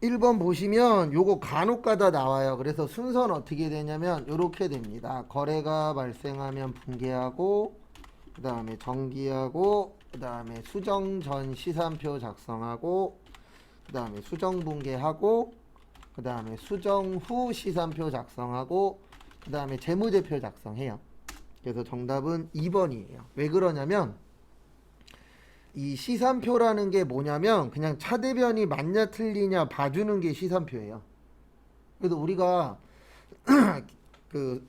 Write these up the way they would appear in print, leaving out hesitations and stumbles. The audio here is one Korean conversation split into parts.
1번 보시면 요거 간혹가다 나와요. 그래서 순서는 어떻게 되냐면 이렇게 됩니다. 거래가 발생하면 붕괴하고, 그 다음에 정기하고, 그 다음에 수정 전 시산표 작성하고, 그 다음에 수정 붕괴하고, 그 다음에 수정 후 시산표 작성하고, 그 다음에 재무제표 작성해요. 그래서 정답은 2번이에요. 왜 그러냐면 이 시산표라는 게 뭐냐면 그냥 차대변이 맞냐 틀리냐 봐주는 게 시산표예요. 그래서 우리가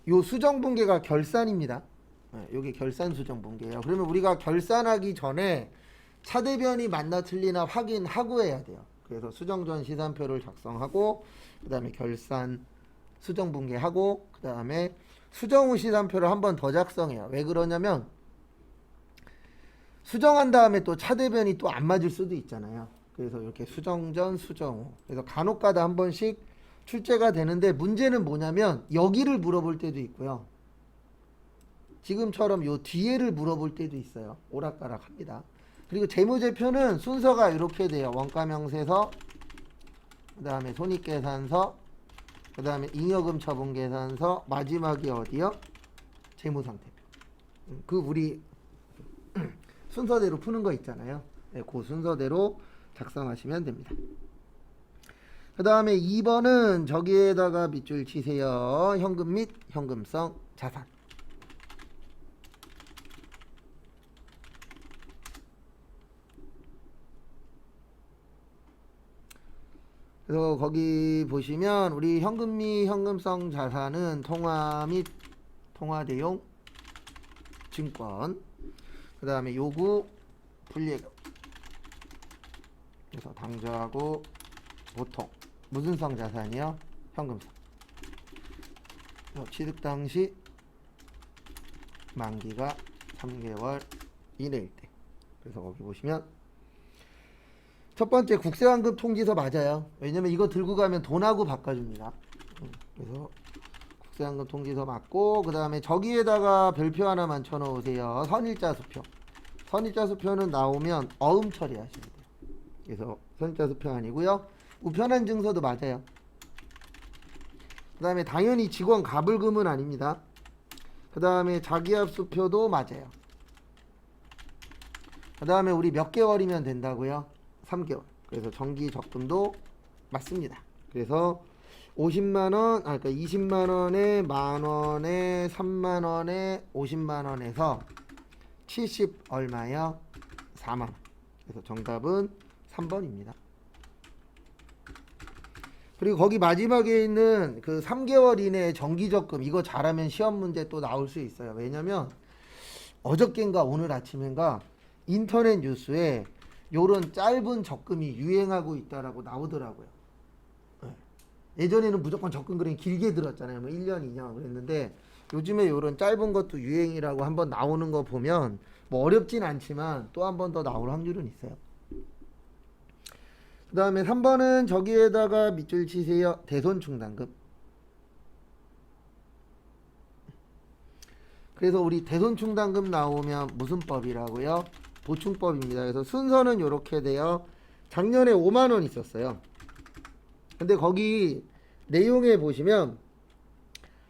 요 수정 붕괴가 결산입니다. 요게 결산 수정 붕괴예요. 그러면 우리가 결산하기 전에 차대변이 맞나 틀리나 확인하고 해야 돼요. 그래서 수정 전 시산표를 작성하고, 그 다음에 결산 수정 붕괴하고, 그 다음에 수정 후 시산표를 한 번 더 작성해요. 왜 그러냐면 수정한 다음에 또 차대변이 또 안 맞을 수도 있잖아요. 그래서 이렇게 수정 전 수정 후, 그래서 간혹가다 한 번씩 출제가 되는데, 문제는 뭐냐면 여기를 물어볼 때도 있고요, 지금처럼 요 뒤에를 물어볼 때도 있어요. 오락가락 합니다. 그리고 재무제표는 순서가 이렇게 돼요. 원가명세서, 그 다음에 손익계산서, 그 다음에 잉여금 처분계산서, 마지막이 어디요? 재무상태표. 그 우리 순서대로 푸는 거 있잖아요. 네, 그 순서대로 작성하시면 됩니다. 그 다음에 2번은 저기에다가 밑줄 치세요. 현금 및 현금성 자산. 그래서 거기 보시면 우리 현금 및 현금성 자산은 통화 및 통화 대용 증권, 그 다음에 요구 불예금, 그래서 당좌하고 보통 무슨 성 자산이요? 현금성. 취득 당시 만기가 3개월 이내일 때. 그래서 거기 보시면 첫 번째 국세환급 통지서 맞아요. 왜냐면 이거 들고 가면 돈하고 바꿔줍니다. 그래서 국세환급 통지서 맞고, 그 다음에 저기에다가 별표 하나만 쳐놓으세요. 선일자 수표. 선일자 수표는 나오면 어음 처리하시면 돼요. 그래서 선일자 수표 아니고요, 우편한 증서도 맞아요. 그 다음에 당연히 직원 가불금은 아닙니다. 그 다음에 자기압 수표도 맞아요. 그 다음에 우리 몇 개월이면 된다고요? 3개월. 그래서 정기 적금도 맞습니다. 그래서 50만원, 그러니까 20만원에 만원에 3만원에 50만원에서 70 얼마요? 4만원. 그래서 정답은 3번입니다. 그리고 거기 마지막에 있는 그 3개월 이내에 정기적금, 이거 잘하면 시험 문제 또 나올 수 있어요. 왜냐면 어저께인가 오늘 아침인가 인터넷 뉴스에 요런 짧은 적금이 유행하고 있다라고 나오더라고요. 예전에는 무조건 적금 그림 길게 들었잖아요. 뭐 1년, 2년 그랬는데 요즘에 요런 짧은 것도 유행이라고 한번 나오는 거 보면 뭐 어렵진 않지만 또 한 번 더 나올 확률은 있어요. 그 다음에 3번은 저기에다가 밑줄 치세요. 대손충당금. 그래서 우리 대손충당금 나오면 무슨 법이라고요? 보충법입니다. 그래서 순서는 이렇게 돼요. 작년에 5만원 있었어요. 근데 거기 내용에 보시면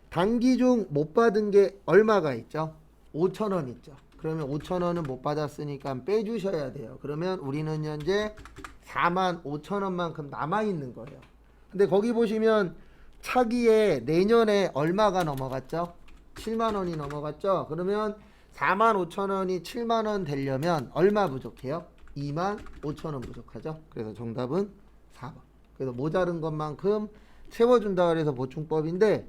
단기 중 못 받은 게 얼마가 있죠? 5천원 있죠. 그러면 5천원은 못 받았으니까 빼주셔야 돼요. 그러면 우리는 현재 4만 5천원만큼 남아있는 거예요. 근데 거기 보시면 차기에 내년에 얼마가 넘어갔죠? 7만원이 넘어갔죠? 그러면 4만 5천원이 7만원 되려면 얼마 부족해요? 2만 5천원 부족하죠? 그래서 정답은 4번. 그래서 모자른 것만큼 채워준다 그래서 보충법인데,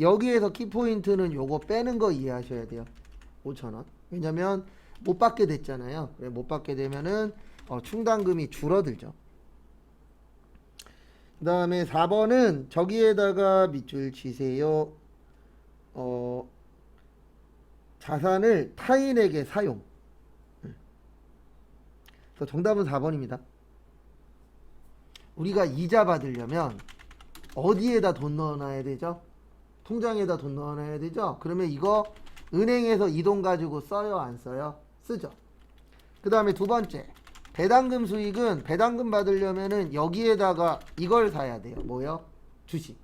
여기에서 키포인트는 요거 빼는 거 이해하셔야 돼요. 5천원. 왜냐면 못 받게 됐잖아요. 못 받게 되면은 충당금이 줄어들죠. 그 다음에 4번은 저기에다가 밑줄 치세요. 자산을 타인에게 사용. 그래서 정답은 4번입니다. 우리가 이자 받으려면 어디에다 돈 넣어놔야 되죠? 통장에다 돈 넣어놔야 되죠? 그러면 이거 은행에서 이 돈 가지고 써요, 안 써요? 쓰죠. 그 다음에 두 번째, 배당금 수익은 배당금 받으려면은 여기에다가 이걸 사야 돼요. 뭐요? 주식.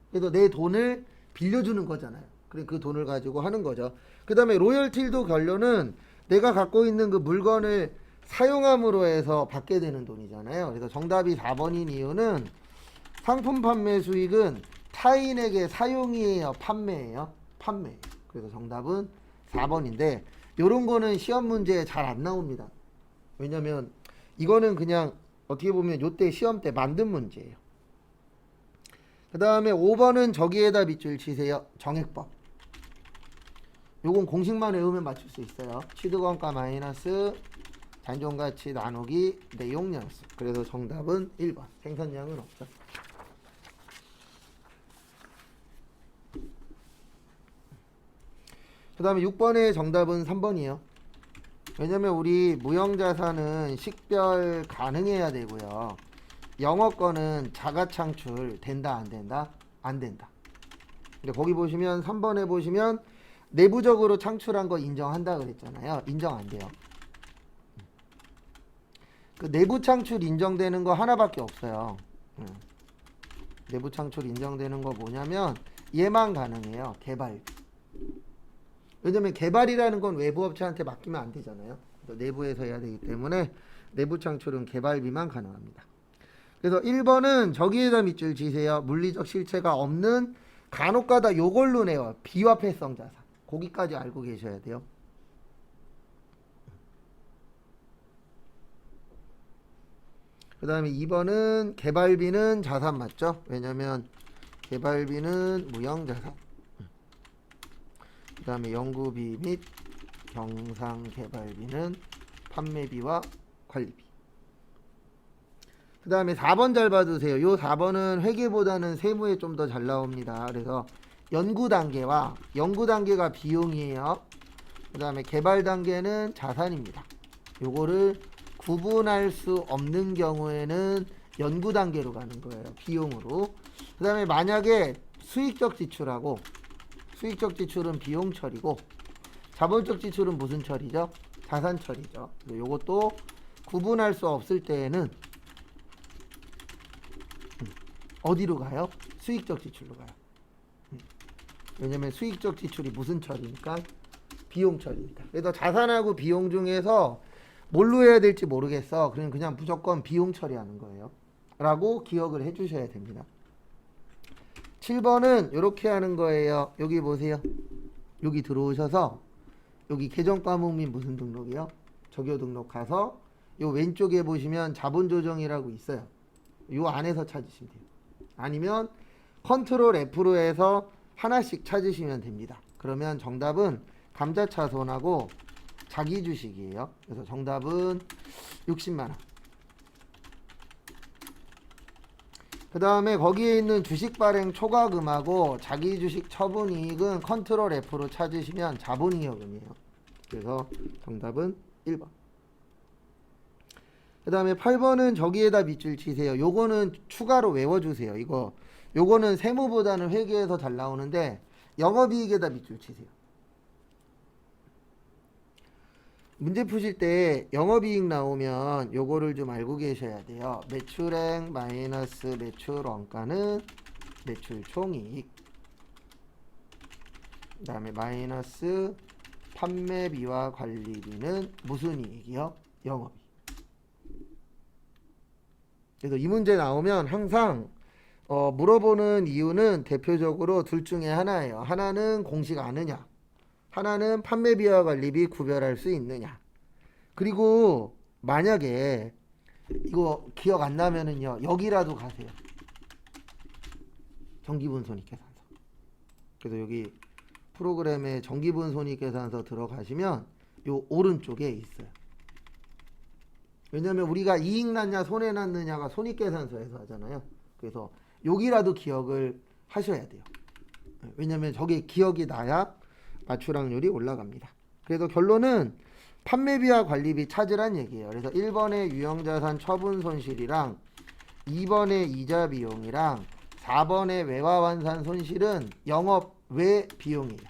그래서 내 돈을 빌려주는 거잖아요. 그래 그 돈을 가지고 하는 거죠. 그 다음에 로열티도 결론은 내가 갖고 있는 그 물건을 사용함으로 해서 받게 되는 돈이잖아요. 그래서 정답이 4번인 이유는 상품 판매 수익은 타인에게 사용이에요, 판매예요? 판매. 그래서 정답은 4번인데 요런 거는 시험 문제에 잘 안 나옵니다. 왜냐면 이거는 그냥 어떻게 보면 요때 시험 때 만든 문제예요. 그 다음에 5번은 저기에다 밑줄 치세요. 정액법. 요건 공식만 외우면 맞출 수 있어요. 취득원가 마이너스 잔존가치 나누기 내용연수. 그래서 정답은 1번. 생산량은 없죠. 그 다음에 6번의 정답은 3번이에요. 왜냐면 우리 무형자산은 식별 가능해야 되고요. 영업권은 자가창출 된다 안 된다? 안 된다. 근데 거기 보시면 3번에 보시면 내부적으로 창출한 거 인정한다 그랬잖아요. 인정 안 돼요. 그 내부 창출 인정되는 거 하나밖에 없어요. 내부 창출 인정되는 거 뭐냐면 얘만 가능해요. 개발. 왜냐면 개발이라는 건 외부 업체한테 맡기면 안 되잖아요. 내부에서 해야 되기 때문에 내부 창출은 개발비만 가능합니다. 그래서 1번은 저기에다 밑줄 지세요. 물리적 실체가 없는 간혹가다 요걸로 내요. 비화폐성 자산. 거기까지 알고 계셔야 돼요. 그 다음에 2번은 개발비는 자산 맞죠? 왜냐면 개발비는 무형자산. 그 다음에 연구비 및 경상개발비는 판매비와 관리비. 그 다음에 4번 잘 봐두세요. 요 4번은 회계보다는 세무에 좀 더 잘 나옵니다. 그래서 연구단계와 연구단계가 비용이에요. 그 다음에 개발단계는 자산입니다. 요거를 구분할 수 없는 경우에는 연구단계로 가는 거예요. 비용으로. 그 다음에 만약에 수익적 지출하고 수익적 지출은 비용 처리고 자본적 지출은 무슨 처리죠? 자산 처리죠. 요것도 구분할 수 없을 때에는 어디로 가요? 수익적 지출로 가요. 왜냐면 수익적 지출이 무슨 처리니까? 비용 처리니까. 그래서 자산하고 비용 중에서 뭘로 해야 될지 모르겠어. 그냥 무조건 비용 처리하는 거예요. 라고 기억을 해 주셔야 됩니다. 7번은 이렇게 하는 거예요. 여기 보세요. 여기 들어오셔서 여기 계정 과목 및 무슨 등록이요? 적요 등록 가서 요 왼쪽에 보시면 자본조정이라고 있어요. 요 안에서 찾으시면 돼요. 아니면 컨트롤 F로 해서 하나씩 찾으시면 됩니다. 그러면 정답은 감자차손하고 자기주식이에요. 그래서 정답은 60만원. 그 다음에 거기에 있는 주식 발행 초과금하고 자기주식 처분이익은 컨트롤 F로 찾으시면 자본잉여금이에요. 그래서 정답은 1번. 그 다음에 8번은 저기에다 밑줄 치세요. 요거는 추가로 외워주세요. 요거는 세무보다는 회계에서 잘 나오는데 영업이익에다 밑줄 치세요. 문제 푸실 때 영업이익 나오면 요거를 좀 알고 계셔야 돼요. 매출액 마이너스 매출 원가는 매출 총이익. 그 다음에 마이너스 판매비와 관리비는 무슨 이익이요? 영업이익. 그래서 이 문제 나오면 항상 물어보는 이유는 대표적으로 둘 중에 하나예요. 하나는 공식 아느냐, 하나는 판매비와 관리비 구별할 수 있느냐. 그리고 만약에 이거 기억 안 나면은요, 여기라도 가세요. 정기분 손익계산서. 그래서 여기 프로그램에 정기분 손익계산서 들어가시면 요 오른쪽에 있어요. 왜냐면 우리가 이익 났냐 손해 났느냐가 손익계산서에서 하잖아요. 그래서 여기라도 기억을 하셔야 돼요. 왜냐면 저게 기억이 나야 맞출확률이 올라갑니다. 그래서 결론은 판매비와 관리비 찾으란 얘기예요. 그래서 1번의 유형자산 처분 손실이랑 2번의 이자 비용이랑 4번의 외화환산 손실은 영업 외 비용이에요.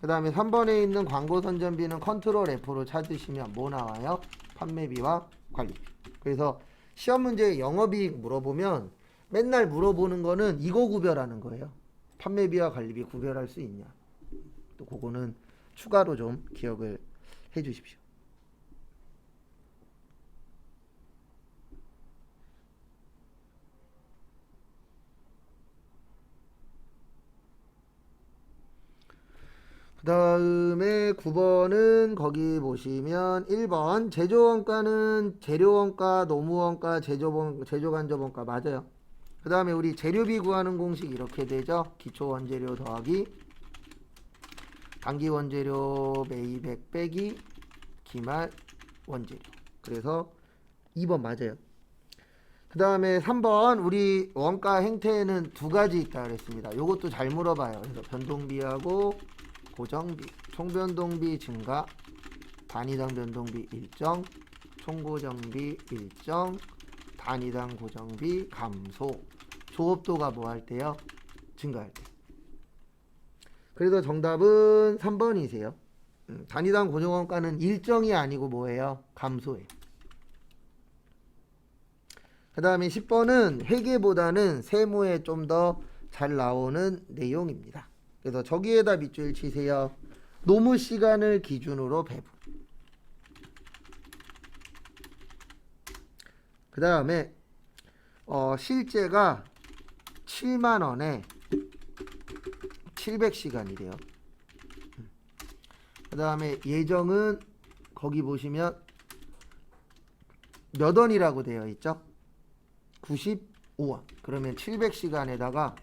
그 다음에 3번에 있는 광고 선전비는 컨트롤 F로 찾으시면 뭐 나와요? 판매비와 관리비. 그래서 시험 문제에 영업이익 물어보면 맨날 물어보는 거는 이거 구별하는 거예요. 판매비와 관리비 구별할 수 있냐. 또 그거는 추가로 좀 기억을 해 주십시오. 그 다음에 9번은 거기 보시면 1번 제조원가는 재료원가, 노무원가, 제조간접원가 맞아요. 그 다음에 우리 재료비 구하는 공식 이렇게 되죠. 기초원재료 더하기 단기원재료 매입액 빼기 기말 원재료. 그래서 2번 맞아요. 그 다음에 3번 우리 원가 행태에는 두 가지 있다 그랬습니다. 요것도 잘 물어봐요. 그래서 변동비하고 고정비, 총변동비 증가, 단위당 변동비 일정, 총고정비 일정, 단위당 고정비 감소. 조업도가 뭐 할 때요? 증가할 때. 그래서 정답은 3번이세요. 단위당 고정원가는 일정이 아니고 뭐예요? 감소예요. 그 다음에 10번은 회계보다는 세무에 좀 더 잘 나오는 내용입니다. 그래서 저기에다 밑줄 치세요. 노무 시간을 기준으로 배분. 그 다음에 실제가 7만원에 700시간이래요. 그 다음에 예정은 거기 보시면 몇 원이라고 되어 있죠? 95원. 그러면 700시간에다가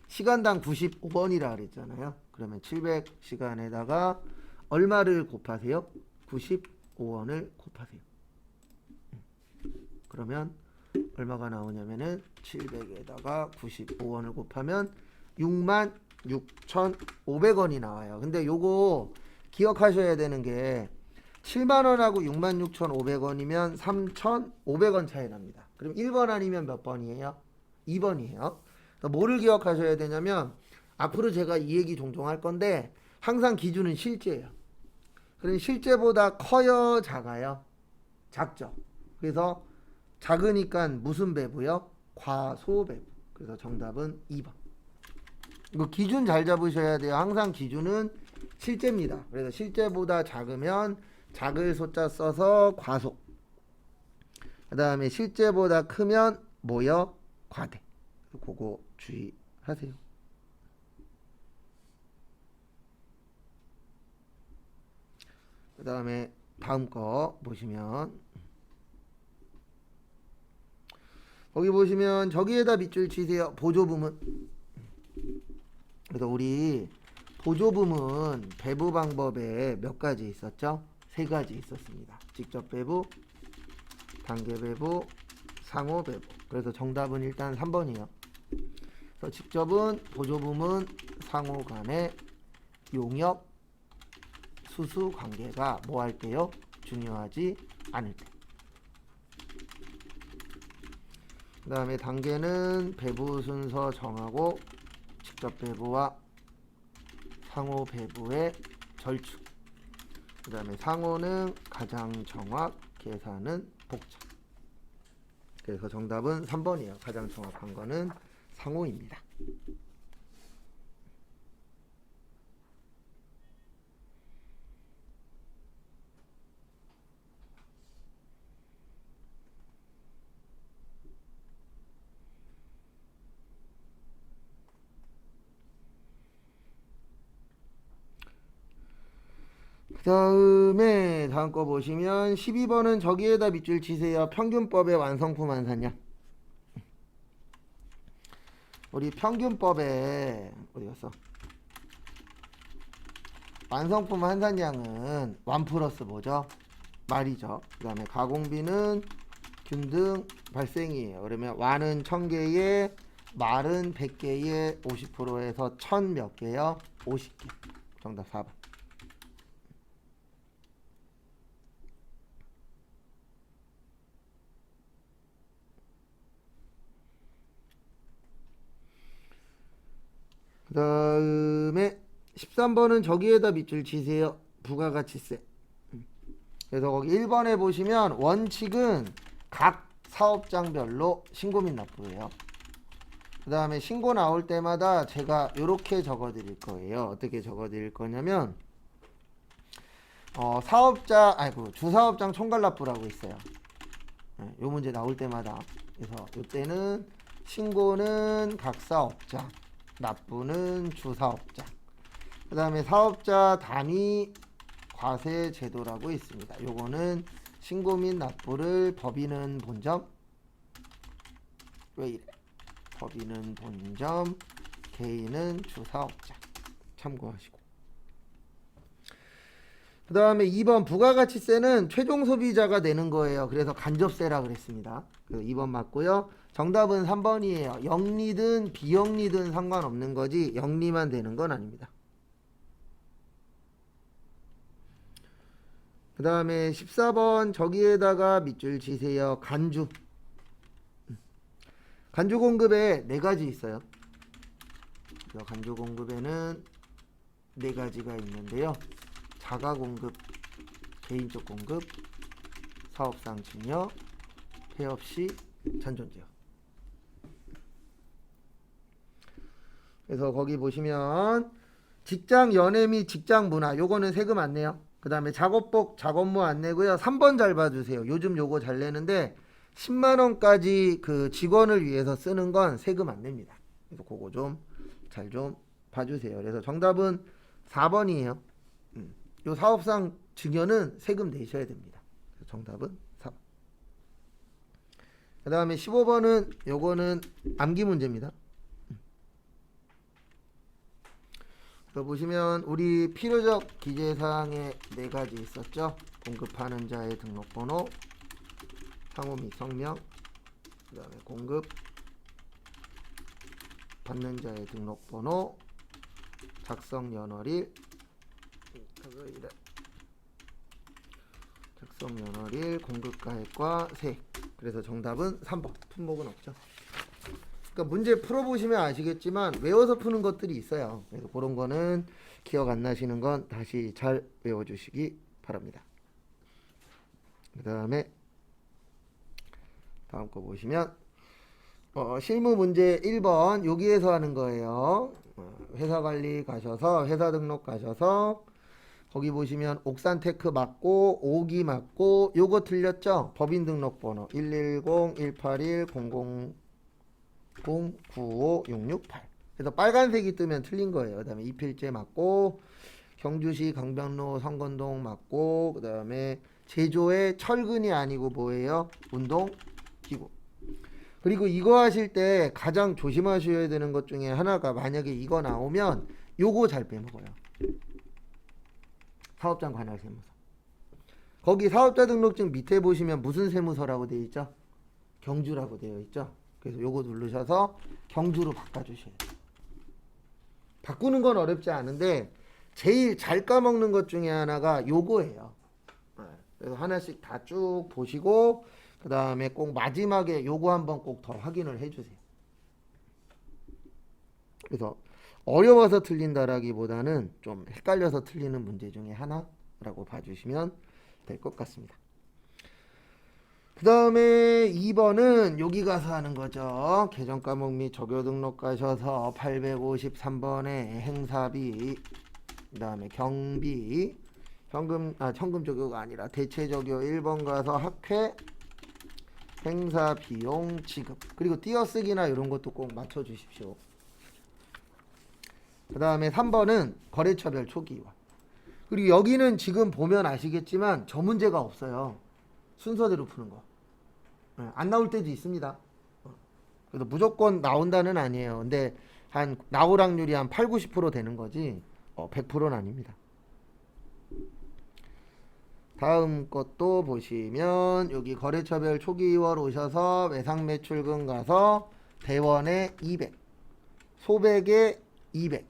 시간당 95원이라 그랬잖아요. 그러면 700시간에다가 얼마를 곱하세요? 95원을 곱하세요. 그러면 얼마가 나오냐면은 700에다가 95원을 곱하면 66,500원이 나와요. 근데 요거 기억하셔야 되는 게 7만원하고 66,500원이면 3,500원 차이 납니다. 그럼 1번 아니면 몇 번이에요? 2번이에요. 뭐를 기억하셔야 되냐면 앞으로 제가 이 얘기 종종 할 건데 항상 기준은 실제예요. 그럼 실제보다 커요? 작아요? 작죠. 그래서 작으니까 무슨 배부요? 과소배부. 그래서 정답은 2번. 이거 기준 잘 잡으셔야 돼요. 항상 기준은 실제입니다. 그래서 실제보다 작으면 작을 소자 써서 과소. 그 다음에 실제보다 크면 뭐요? 과대. 그거 주의하세요. 그 다음에 다음 거 보시면 거기 보시면 저기에다 밑줄 치세요. 보조부문. 그래서 우리 보조부문 배부 방법에 몇 가지 있었죠? 3가지 있었습니다. 직접 배부, 단계 배부, 상호 배부. 그래서 정답은 일단 3번이요. 그래서 직접은 보조부문 상호 간의 용역 수수 관계가 뭐 할 때요? 중요하지 않을 때. 그 다음에 단계는 배부 순서 정하고 직접 배부와 상호 배부의 절충. 그 다음에 상호는 가장 정확, 계산은 복잡. 그래서 정답은 3번이에요. 가장 정확한 거는 상호입니다. 그 다음에 다음 거 보시면 12번은 저기에다 밑줄 치세요. 평균법의 완성품 환산량. 우리 평균법에 어디 갔어? 완성품 환산량은 1 플러스 뭐죠? 말이죠. 그 다음에 가공비는 균등 발생이에요. 그러면 완은 1000개에 말은 100개에 50%에서 1000 몇 개요? 50개. 정답 4번. 그 다음에 13번은 저기에다 밑줄 치세요. 부가가치세. 그래서 거기 1번에 보시면 원칙은 각 사업장별로 신고 및 납부예요. 그 다음에 신고 나올 때마다 제가 이렇게 적어 드릴 거예요. 어떻게 적어 드릴 거냐면 주사업장 총괄 납부라고 있어요. 요 문제 나올 때마다. 그래서 이때는 신고는 각 사업장, 납부는 주사업장. 그 다음에 사업자 단위 과세 제도라고 있습니다. 요거는 신고 및 납부를 법인은 본점, 왜 이래? 법인은 본점, 개인은 주사업장 참고하시고. 그 다음에 2번 부가가치세는 최종 소비자가 내는 거예요. 그래서 간접세라 그랬습니다. 2번 맞고요. 정답은 3번이에요. 영리든 비영리든 상관없는 거지 영리만 되는 건 아닙니다. 그 다음에 14번 저기에다가 밑줄 치세요. 간주 공급에 4가지 있어요. 간주 공급에는 4가지가 있는데요. 자가 공급, 개인적 공급, 사업상 증여, 폐업 시 잔존제요. 그래서 거기 보시면 직장 연회 및 직장 문화 요거는 세금 안 내요. 그 다음에 작업복, 작업무 안 내고요. 3번 잘 봐주세요. 요즘 요거 잘 내는데 10만원까지 그 직원을 위해서 쓰는 건 세금 안 냅니다. 그래서 그거 좀 잘 좀 봐주세요. 그래서 정답은 4번이에요. 요 사업상 증여는 세금 내셔야 됩니다. 정답은 4번. 그 다음에 15번은 요거는 암기 문제입니다. 보시면 우리 필요적 기재사항에 4가지 있었죠. 공급하는 자의 등록번호, 상호 및 성명, 그 다음에 공급 받는 자의 등록번호, 작성 연월일, 작성 연월일, 공급가액과 세액. 그래서 정답은 3번. 품목은 없죠. 그러니까 문제 풀어보시면 아시겠지만 외워서 푸는 것들이 있어요. 그래서 그런 거는 기억 안 나시는 건 다시 잘 외워주시기 바랍니다. 그 다음에 다음 거 보시면 실무 문제 1번 여기에서 하는 거예요. 회사 관리 가셔서 회사 등록 가셔서 거기 보시면 옥산테크 맞고 오기 맞고 요거 틀렸죠? 법인 등록번호 110-181-00-095-668. 그래서 빨간색이 뜨면 틀린 거예요. 그 다음에 이필제 맞고 경주시 강변로 성건동 맞고 그 다음에 제조의 철근이 아니고 뭐예요? 운동기구. 그리고 이거 하실 때 가장 조심하셔야 되는 것 중에 하나가 만약에 이거 나오면 요거 잘 빼먹어요. 사업장 관할 세무서. 거기 사업자 등록증 밑에 보시면 무슨 세무서라고 되어 있죠? 경주라고 되어 있죠. 그래서 요거 누르셔서 경주로 바꿔주셔야 돼요. 바꾸는 건 어렵지 않은데 제일 잘 까먹는 것 중에 하나가 요거예요. 그래서 하나씩 다 쭉 보시고 그 다음에 꼭 마지막에 요거 한번 꼭 더 확인을 해주세요. 그래서 어려워서 틀린다라기보다는 좀 헷갈려서 틀리는 문제 중에 하나라고 봐주시면 될 것 같습니다. 그 다음에 2번은 여기 가서 하는 거죠. 계정 과목 및 적요 등록 가셔서 853번에 행사비, 그 다음에 경비, 현금 적요가 아니라 대체 적요 1번 가서 학회, 행사 비용 지급, 그리고 띄어쓰기나 이런 것도 꼭 맞춰 주십시오. 그 다음에 3번은 거래처별 초기화. 그리고 여기는 지금 보면 아시겠지만 저 문제가 없어요. 순서대로 푸는 거. 안 나올 때도 있습니다. 그래서 무조건 나온다는 아니에요. 근데 한 나올 확률이 한 8, 90% 되는 거지 100%는 아닙니다. 다음 것도 보시면 여기 거래처별 초기 2월 오셔서 외상매출금 가서 대원에 200, 소백에 200,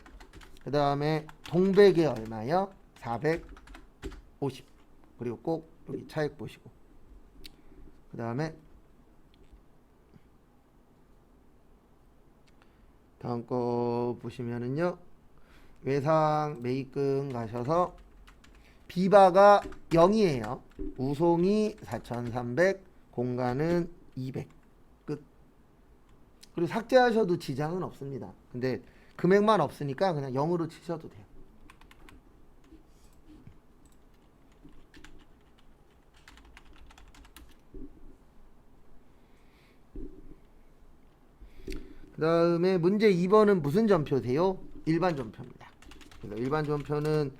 그 다음에 동백에 얼마요? 450. 그리고 꼭 여기 차액 보시고 그 다음에 다음 거 보시면은요 외상 매입금 가셔서 비바가 0이에요. 우송이 4,300, 공간은 200. 끝. 그리고 삭제하셔도 지장은 없습니다. 근데 금액만 없으니까 그냥 0으로 치셔도 돼요. 그 다음에 문제 2번은 무슨 전표세요? 일반 전표입니다. 그래서 일반 전표는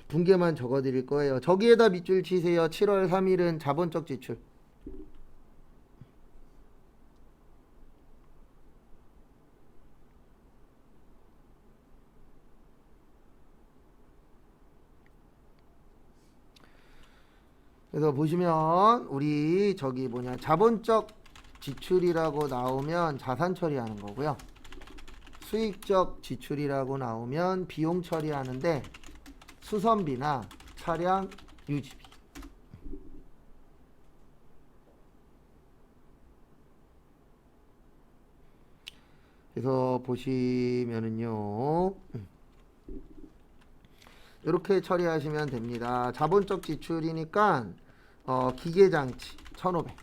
분계만 적어 드릴 거예요. 저기에다 밑줄 치세요. 7월 3일은 자본적 지출. 그래서 보시면 우리 저기 뭐냐 자본적 지출이라고 나오면 자산 처리하는 거고요. 수익적 지출이라고 나오면 비용 처리하는데 수선비나 차량 유지비. 그래서 보시면은요. 이렇게 처리하시면 됩니다. 자본적 지출이니까 기계장치 1,500.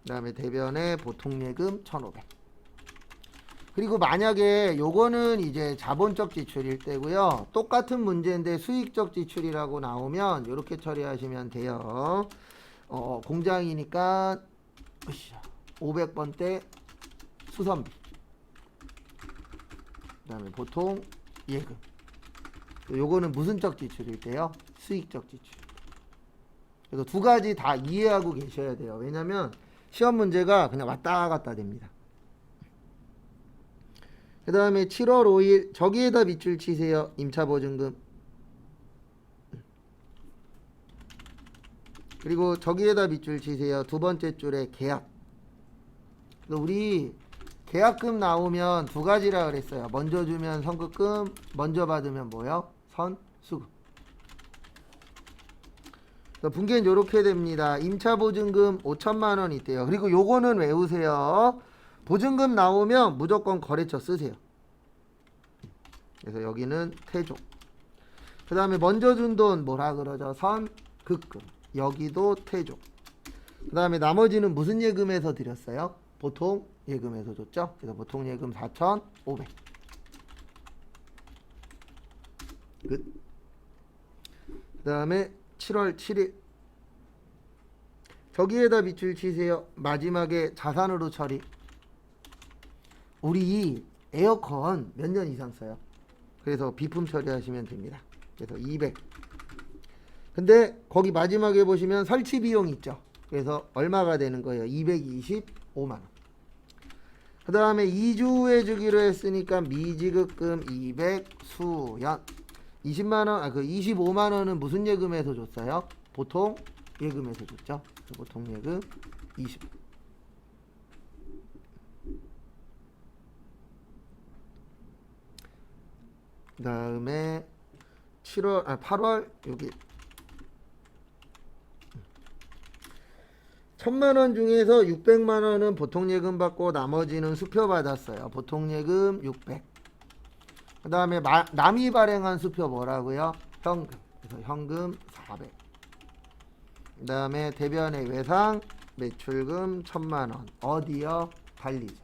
그 다음에 대변에 보통예금 1,500. 그리고 만약에 요거는 이제 자본적 지출일 때고요. 똑같은 문제인데 수익적 지출이라고 나오면 이렇게 처리하시면 돼요. 공장이니까 500번대 수선비. 그 다음에 보통 예금. 요거는 무슨적 지출일 때요? 수익적 지출. 그래서 두 가지 다 이해하고 계셔야 돼요. 왜냐면 시험 문제가 그냥 왔다 갔다 됩니다. 그 다음에 7월 5일 저기에다 밑줄 치세요. 임차보증금. 그리고 저기에다 밑줄 치세요. 두 번째 줄에 계약. 우리 계약금 나오면 두 가지라 그랬어요. 먼저 주면 선급금, 먼저 받으면 뭐요? 선수금. 분계는 이렇게 됩니다. 임차보증금 5천만 원 있대요. 그리고 요거는 외우세요. 보증금 나오면 무조건 거래처 쓰세요. 그래서 여기는 태종. 그 다음에 먼저 준 돈 뭐라 그러죠? 선급금. 여기도 태종. 그 다음에 나머지는 무슨 예금에서 드렸어요? 보통 예금에서 줬죠. 그래서 보통 예금 4,500. 끝. 그 다음에 7월 7일 저기에다 밑줄 치세요. 마지막에 자산으로 처리. 우리 에어컨 몇 년 이상 써요? 그래서 비품 처리하시면 됩니다. 그래서 200. 근데 거기 마지막에 보시면 설치 비용 있죠. 그래서 얼마가 되는 거예요? 225만 원. 그 다음에 2주에 주기로 했으니까 미지급금 200 수연 20만 원, 그 25만 원은 무슨 예금에서 줬어요? 보통 예금에서 줬죠. 보통 예금 20. 그 다음에 8월 여기 1,000만 원 중에서 600만 원은 보통 예금 받고 나머지는 수표 받았어요. 보통 예금 600. 그 다음에 남이 발행한 수표 뭐라고요? 현금. 그래서 현금 400. 그 다음에 대변의 외상 매출금 1,000만 원. 어디요? 관리자.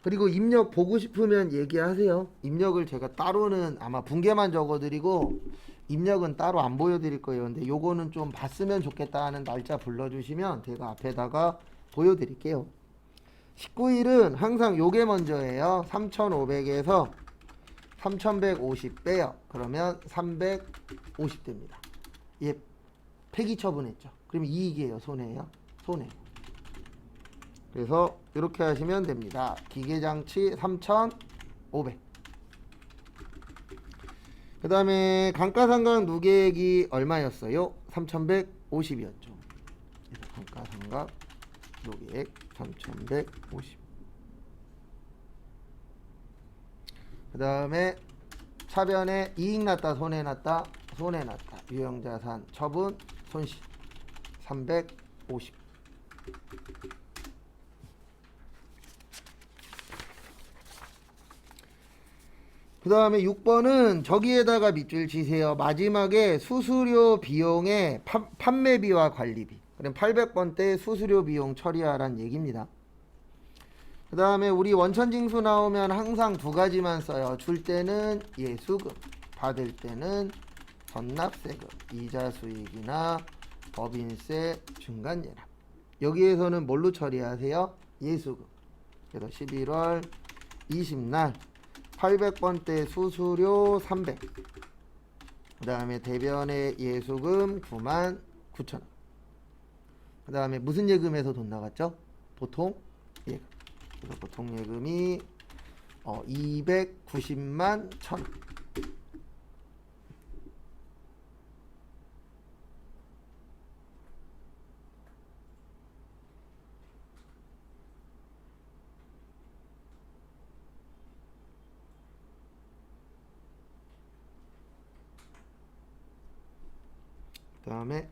그리고 입력 보고 싶으면 얘기하세요. 입력을 제가 따로는 아마 분계만 적어드리고 입력은 따로 안 보여드릴 거예요. 근데 요거는 좀 봤으면 좋겠다 하는 날짜 불러주시면 제가 앞에다가 보여드릴게요. 19일은 항상 요게 먼저예요. 3,500에서 3,150 빼요. 그러면 350 됩니다. 예, 폐기 처분했죠. 그러면 이익이에요? 손해예요? 손해. 그래서 이렇게 하시면 됩니다. 기계장치 3,500. 그 다음에 감가상각 누계액이 얼마였어요? 3,150이었죠. 감가상각 누계액 3,150. 그 다음에 차변에 이익 났다 손해 났다 손해 났다 유형자산 처분 손실 350. 그 다음에 6번은 저기에다가 밑줄 치세요. 마지막에 수수료 비용의 판매비와 관리비. 그럼 800번 때 수수료 비용 처리하라는 얘기입니다. 그 다음에 우리 원천징수 나오면 항상 두 가지만 써요. 줄 때는 예수금, 받을 때는 전납세금, 이자 수익이나 법인세 중간예납. 여기에서는 뭘로 처리하세요? 예수금. 그래서 11월 20날 800번 때 수수료 300. 그 다음에 대변의 예수금 99,000원. 그 다음에 무슨 예금에서 돈 나갔죠? 보통 예금. 그래서 보통 예금이 290만 1,000원. 그 다음에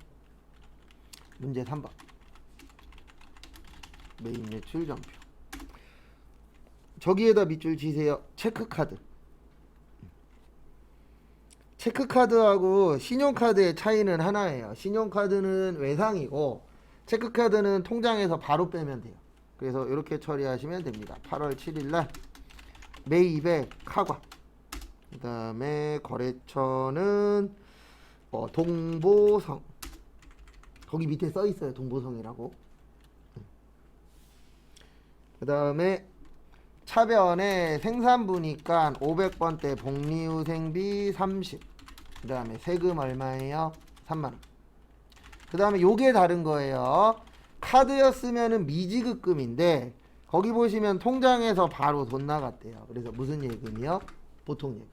문제 3번 매입 매출 전표. 저기에다 밑줄 치세요. 체크카드. 체크카드하고 신용카드의 차이는 하나예요. 신용카드는 외상이고 체크카드는 통장에서 바로 빼면 돼요. 그래서 이렇게 처리하시면 됩니다. 8월 7일날 매입의 카과. 그 다음에 거래처는 동보성. 거기 밑에 써 있어요. 동보성이라고. 그 다음에 차변에 생산부니까 500번대 복리후생비 30. 그 다음에 세금 얼마예요? 3만원. 그 다음에 요게 다른 거예요. 카드였으면은 미지급금인데 거기 보시면 통장에서 바로 돈 나갔대요. 그래서 무슨 예금이요? 보통 예금.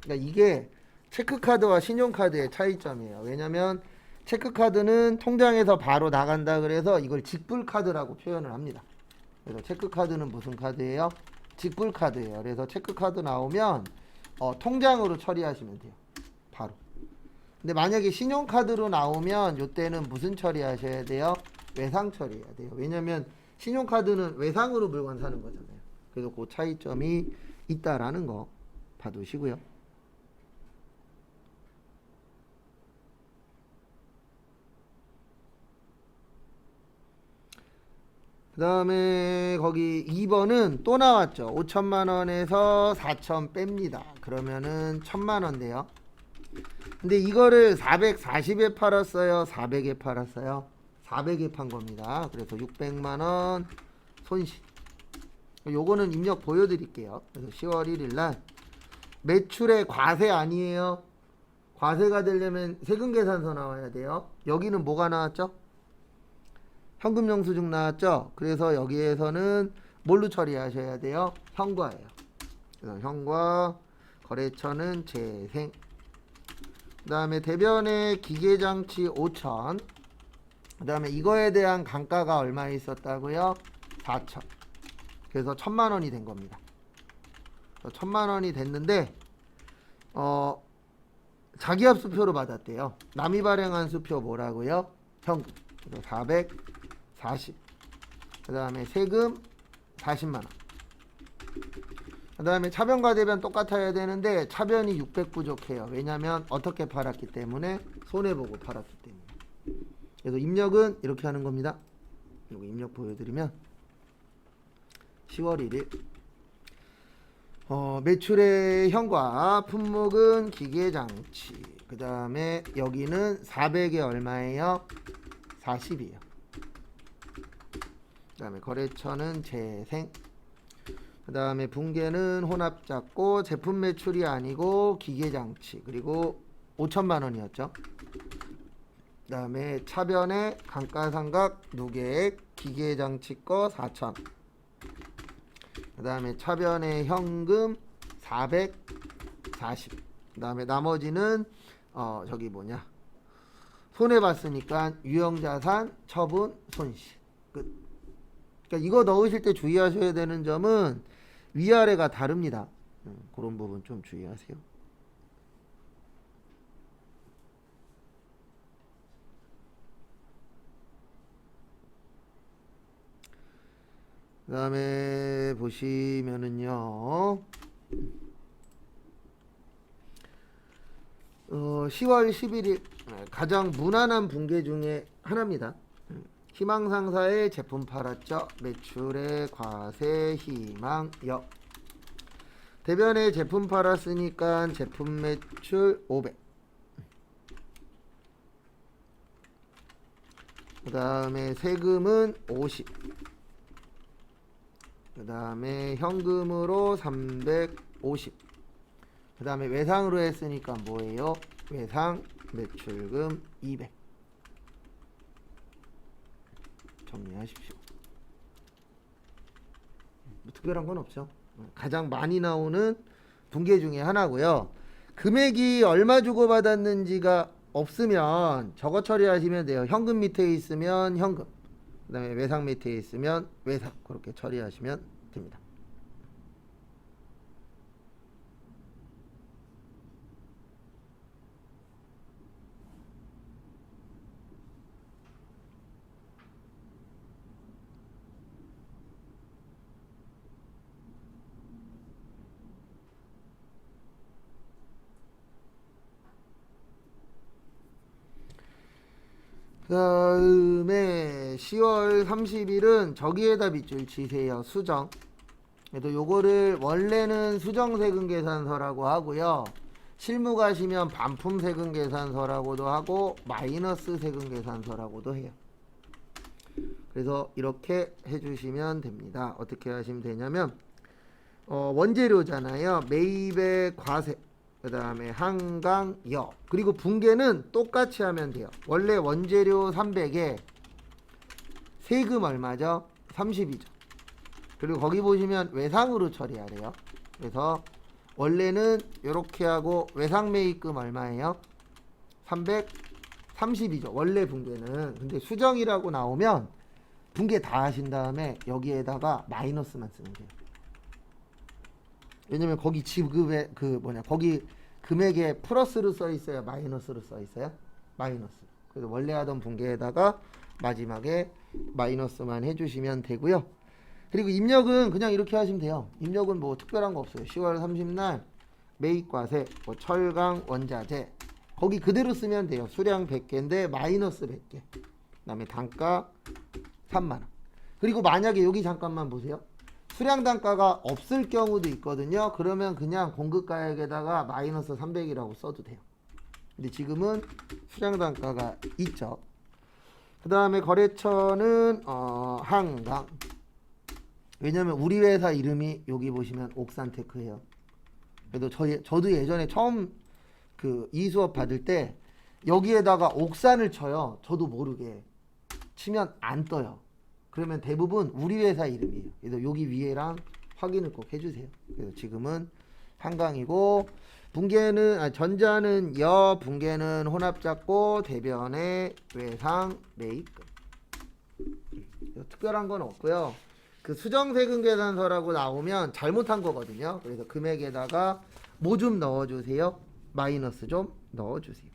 그러니까 이게 체크카드와 신용카드의 차이점이에요. 왜냐면 체크카드는 통장에서 바로 나간다 그래서 이걸 직불카드라고 표현을 합니다. 그래서 체크카드는 무슨 카드예요? 직불카드예요. 그래서 체크카드 나오면 통장으로 처리하시면 돼요. 바로. 근데 만약에 신용카드로 나오면 이때는 무슨 처리하셔야 돼요? 외상 처리해야 돼요. 왜냐면 신용카드는 외상으로 물건 사는 거잖아요. 그래서 그 차이점이 있다라는 거 봐두시고요. 그 다음에 거기 2번은 또 나왔죠. 5천만원에서 4천 뺍니다. 그러면은 1,000만원 돼요. 근데 이거를 440에 팔았어요? 400에 팔았어요? 400에 판 겁니다. 그래서 600만원 손실. 요거는 입력 보여드릴게요. 그래서 10월 1일날 매출의 과세 아니에요? 과세가 되려면 세금계산서 나와야 돼요. 여기는 뭐가 나왔죠? 현금영수증 나왔죠? 그래서 여기에서는 뭘로 처리하셔야 돼요? 현과예요. 그래서 현과, 거래처는 재생. 그 다음에 대변의 기계장치 5천. 그 다음에 이거에 대한 감가가 얼마 있었다고요? 4천. 그래서 1,000만원이 된 겁니다. 1,000만원이 됐는데 자기압 수표로 받았대요. 남이 발행한 수표 뭐라고요? 현금. 그래서 440. 그 다음에 세금 40만원. 그 다음에 차변과 대변 똑같아야 되는데 차변이 600 부족해요. 왜냐면 어떻게 팔았기 때문에 손해보고 팔았기 때문에. 그래서 입력은 이렇게 하는 겁니다. 이거 입력 보여드리면 10월 1일 매출의 현과 품목은 기계장치. 그 다음에 여기는 400에 얼마예요? 40이에요. 그 다음에 거래처는 재생. 그 다음에 분계는 혼합작고 제품 매출이 아니고 기계장치. 그리고 5천만원이었죠. 그 다음에 차변에 감가상각 누계액 기계장치 거 4천. 그 다음에 차변에 현금 440. 그 다음에 나머지는 저기 뭐냐 손해봤으니까 유형자산 처분 손실 끝. 그러니까 이거 넣으실 때 주의하셔야 되는 점은 위아래가 다릅니다. 그런 부분 좀 주의하세요. 그 다음에 보시면은요 10월 11일 가장 무난한 분계 중에 하나입니다. 희망상사의 제품 팔았죠. 매출의 과세 희망 역. 대변에 제품 팔았으니까 제품 매출 500. 그 다음에 세금은 50. 그 다음에 현금으로 350. 그 다음에 외상으로 했으니까 뭐예요? 외상 매출금 200. 정리하십시오. 뭐 특별한 건 없죠. 가장 많이 나오는 분계 중에 하나고요. 금액이 얼마 주고 받았는지가 없으면 저거 처리하시면 돼요. 현금 밑에 있으면 현금, 그 다음에 외상 밑에 있으면 외상, 그렇게 처리하시면 됩니다. 그 다음에 10월 30일은 저기에다 밑줄 치세요. 수정. 그래도 요거를 원래는 수정세금 계산서라고 하고요. 실무 가시면 반품 세금 계산서라고도 하고 마이너스 세금 계산서라고도 해요. 그래서 이렇게 해주시면 됩니다. 어떻게 하시면 되냐면 원재료잖아요. 매입의 과세, 그 다음에 한강역, 그리고 분계는 똑같이 하면 돼요. 원래 원재료 300에 세금 얼마죠? 30이죠. 그리고 거기 보시면 외상으로 처리하래요. 그래서 원래는 이렇게 하고 외상 매입금 얼마예요? 330이죠. 원래 분계는. 근데 수정이라고 나오면 분계 다 하신 다음에 여기에다가 마이너스만 쓰면 돼요. 왜냐면 거기 지급에 거기 금액에 플러스로 써 있어요, 마이너스로 써 있어요? 마이너스. 그래서 원래 하던 분계에다가 마지막에 마이너스만 해주시면 되고요. 그리고 입력은 그냥 이렇게 하시면 돼요. 입력은 뭐 특별한 거 없어요. 10월 30날 매입과세, 뭐 철강 원자재, 거기 그대로 쓰면 돼요. 수량 100개인데 마이너스 100개. 그 다음에 단가 3만원. 그리고 만약에 여기 잠깐만 보세요. 수량 단가가 없을 경우도 있거든요. 그러면 그냥 공급가액에다가 마이너스 300이라고 써도 돼요. 근데 지금은 수량 단가가 있죠. 그 다음에 거래처는 한강. 왜냐면 우리 회사 이름이 여기 보시면 옥산테크예요. 그래도 저도 예전에 처음 이 수업 받을 때 여기에다가 옥산을 쳐요. 저도 모르게 치면 안 떠요. 그러면 대부분 우리 회사 이름이에요. 그래서 여기 위에랑 확인을 꼭 해주세요. 그래서 지금은 한강이고, 분계는 전자는 분계는 혼합작고, 대변의 외상 매입금. 특별한 건 없고요. 그 수정세금 계산서라고 나오면 잘못한 거거든요. 그래서 금액에다가 뭐 좀 넣어주세요. 마이너스 좀 넣어주세요.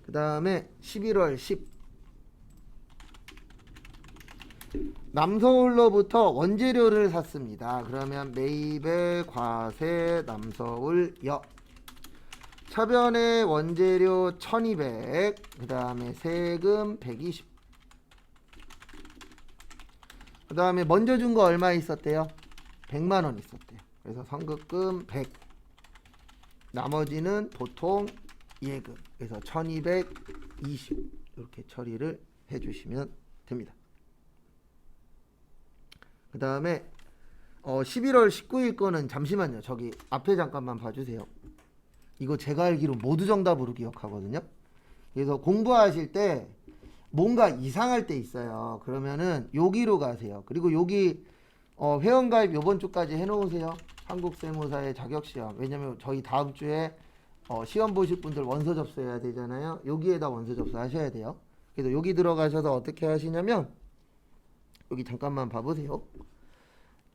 그 다음에 11월 10 남서울로부터 원재료를 샀습니다. 그러면 매입의 과세 남서울역, 차변의 원재료 1200, 그 다음에 세금 120. 그 다음에 먼저 준 거 얼마 있었대요? 100만원 있었대요. 그래서 선급금 100, 나머지는 보통 예금, 그래서 1220 이렇게 처리를 해주시면 됩니다. 그 다음에 11월 19일 거는 잠시만요. 저기 앞에 잠깐만 봐주세요. 이거 제가 알기로 모두 정답으로 기억하거든요. 그래서 공부하실 때 뭔가 이상할 때 있어요. 그러면은 여기로 가세요. 그리고 여기 회원가입 요번 주까지 해놓으세요. 한국세무사의 자격시험. 왜냐면 저희 다음 주에 시험 보실 분들 원서 접수해야 되잖아요. 여기에다 원서 접수하셔야 돼요. 그래서 여기 들어가셔서 어떻게 하시냐면, 여기 잠깐만 봐보세요.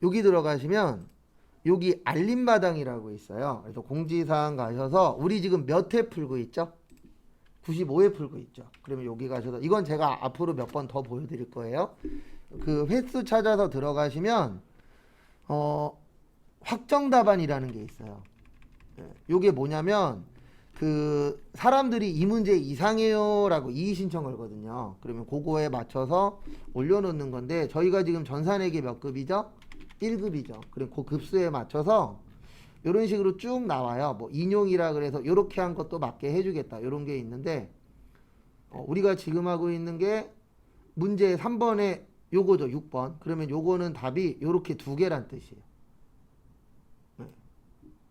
여기 들어가시면 여기 알림마당이라고 있어요. 그래서 공지사항 가셔서 우리 지금 몇 회 풀고 있죠? 95회 풀고 있죠. 그러면 여기 가셔서, 이건 제가 앞으로 몇 번 더 보여드릴 거예요. 그 횟수 찾아서 들어가시면 어, 확정 답안이라는 게 있어요. 예, 요게 뭐냐면 그 사람들이 이 문제 이상해요라고 이의 신청 걸거든요. 그러면 그거에 맞춰서 올려놓는 건데 저희가 지금 전산회계 몇 급이죠? 1급이죠. 그럼 그 급수에 맞춰서 이런 식으로 쭉 나와요. 뭐 인용이라 그래서 이렇게 한 것도 맞게 해주겠다. 이런 게 있는데 우리가 지금 하고 있는 게 문제 3번에 요거죠. 6번. 그러면 요거는 답이 요렇게 두 개란 뜻이에요. 네.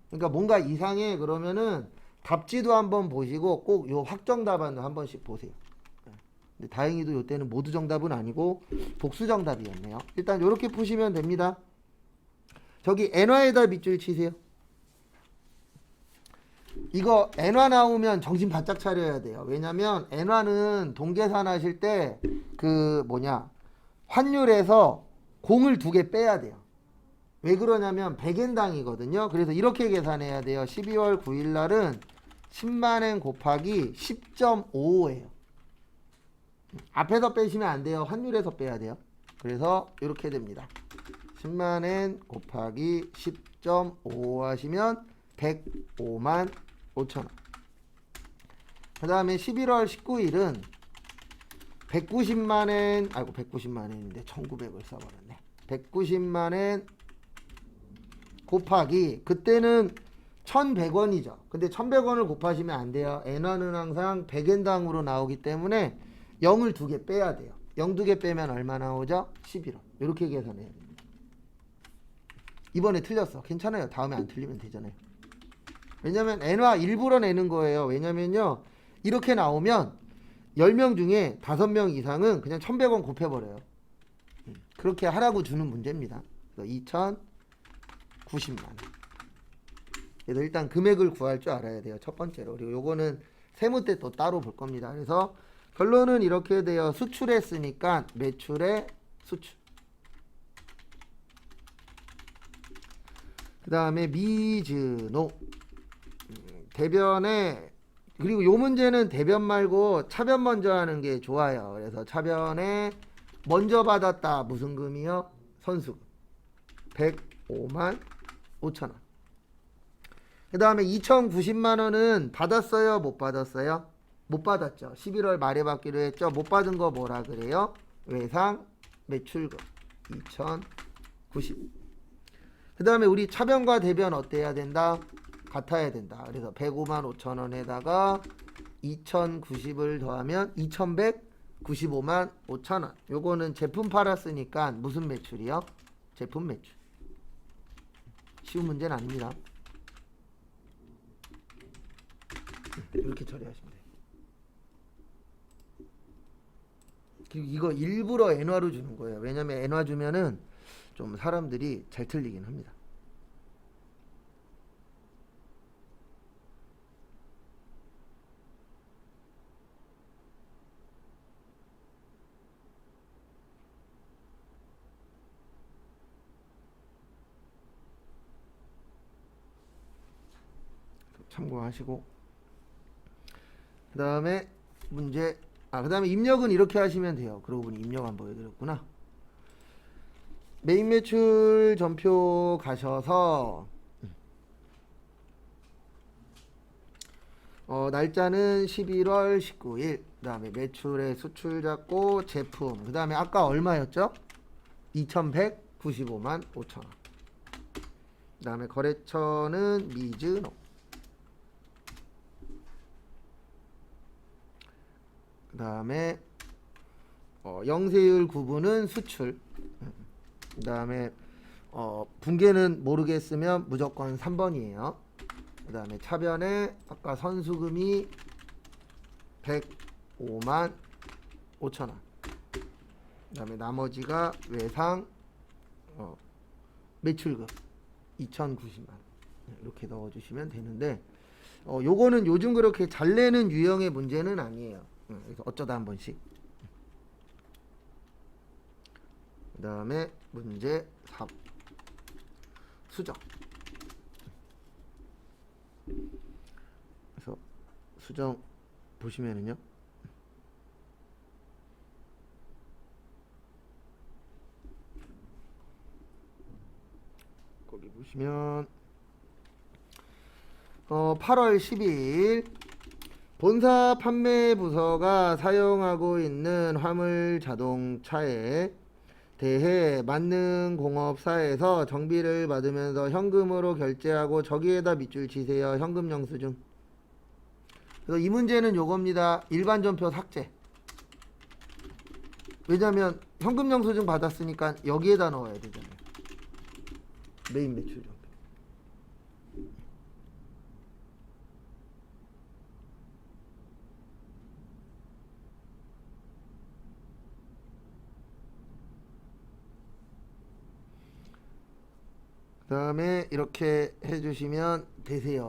그러니까 뭔가 이상해 그러면은 답지도 한번 보시고 꼭 요 확정 답안도 한 번씩 보세요. 네. 근데 다행히도 요때는 모두 정답은 아니고 복수 정답이었네요. 일단 요렇게 푸시면 됩니다. 저기 n화에다 밑줄 치세요. 이거 n화 나오면 정신 바짝 차려야 돼요. 왜냐면 n화는 동계산 하실 때 그 뭐냐 환율에서 공을 두 개 빼야 돼요. 왜 그러냐면 100엔당이거든요. 그래서 이렇게 계산해야 돼요. 12월 9일 날은 10만엔 곱하기 10.55예요. 앞에서 빼시면 안 돼요. 환율에서 빼야 돼요. 그래서 이렇게 됩니다. 10만엔 곱하기 10.55 하시면 105만 5천원. 그 다음에 11월 19일은 190만엔, 아이고 190만엔인데 1900을 써버렸네. 190만엔 곱하기, 그때는 1100원이죠. 근데 1100원을 곱하시면 안 돼요. 엔화는 항상 100엔당으로 나오기 때문에 0을 두 개 빼야 돼요. 0 두 개 빼면 얼마 나오죠? 11원. 이렇게 계산해야 됩니다. 이번에 틀렸어. 괜찮아요. 다음에 안 틀리면 되잖아요. 왜냐면 엔화 일부러 내는 거예요. 왜냐면요. 이렇게 나오면 10명 중에 5명 이상은 그냥 1100원 곱해버려요. 그렇게 하라고 주는 문제입니다. 2090만원. 그래서 일단 금액을 구할 줄 알아야 돼요. 첫 번째로. 그리고 요거는 세무 때 또 따로 볼 겁니다. 그래서 결론은 이렇게 돼요. 수출했으니까 매출의 수출. 그 다음에 미즈노. 대변에, 그리고 요 문제는 대변 말고 차변 먼저 하는 게 좋아요. 그래서 차변에 먼저 받았다. 무슨 금이요? 선수금. 105만 5천원. 그 다음에 2090만원은 받았어요? 못 받았어요? 못 받았죠. 11월 말에 받기로 했죠. 못 받은 거 뭐라 그래요? 외상 매출금 2090. 그 다음에 우리 차변과 대변 어때야 된다? 같아야 된다. 그래서 105만 5천원에다가 2090을 더하면 2195만 5천원. 요거는 제품 팔았으니까 무슨 매출이요? 제품 매출. 쉬운 문제는 아닙니다. 이렇게 처리하시면 돼요. 그리고 이거 일부러 엔화로 주는 거예요. 왜냐면 엔화 주면은 좀 사람들이 잘 틀리긴 합니다. 참고하시고, 그 다음에 문제, 그 다음에 입력은 이렇게 하시면 돼요. 그러고 보니 입력 안 보여드렸구나. 메인 매출 전표 가셔서 날짜는 11월 19일. 그 다음에 매출의 수출 잡고 제품. 그 다음에 아까 얼마였죠? 2195만 5천원. 그 다음에 거래처는 미즈노. 그 다음에 영세율 구분은 수출. 그 다음에 분계는 모르겠으면 무조건 3번이에요. 그 다음에 차변에 아까 선수금이 105만 5천원. 그 다음에 나머지가 외상 매출금 2090만. 이렇게 넣어주시면 되는데 요거는 요즘 그렇게 잘 내는 유형의 문제는 아니에요. 그래서 어쩌다 한 번씩. 그 다음에 문제 3 수정. 그래서 수정 보시면은요, 보시면 8월 12일 본사 판매 부서가 사용하고 있는 화물 자동차에 대해 만능공업사에서 정비를 받으면서 현금으로 결제하고 저기에다 밑줄 치세요. 현금 영수증. 그래서 이 문제는 요겁니다. 일반 전표 삭제. 왜냐면 현금 영수증 받았으니까 여기에다 넣어야 되잖아요. 메인 매출 전표. 그 다음에 이렇게 해주시면 되세요.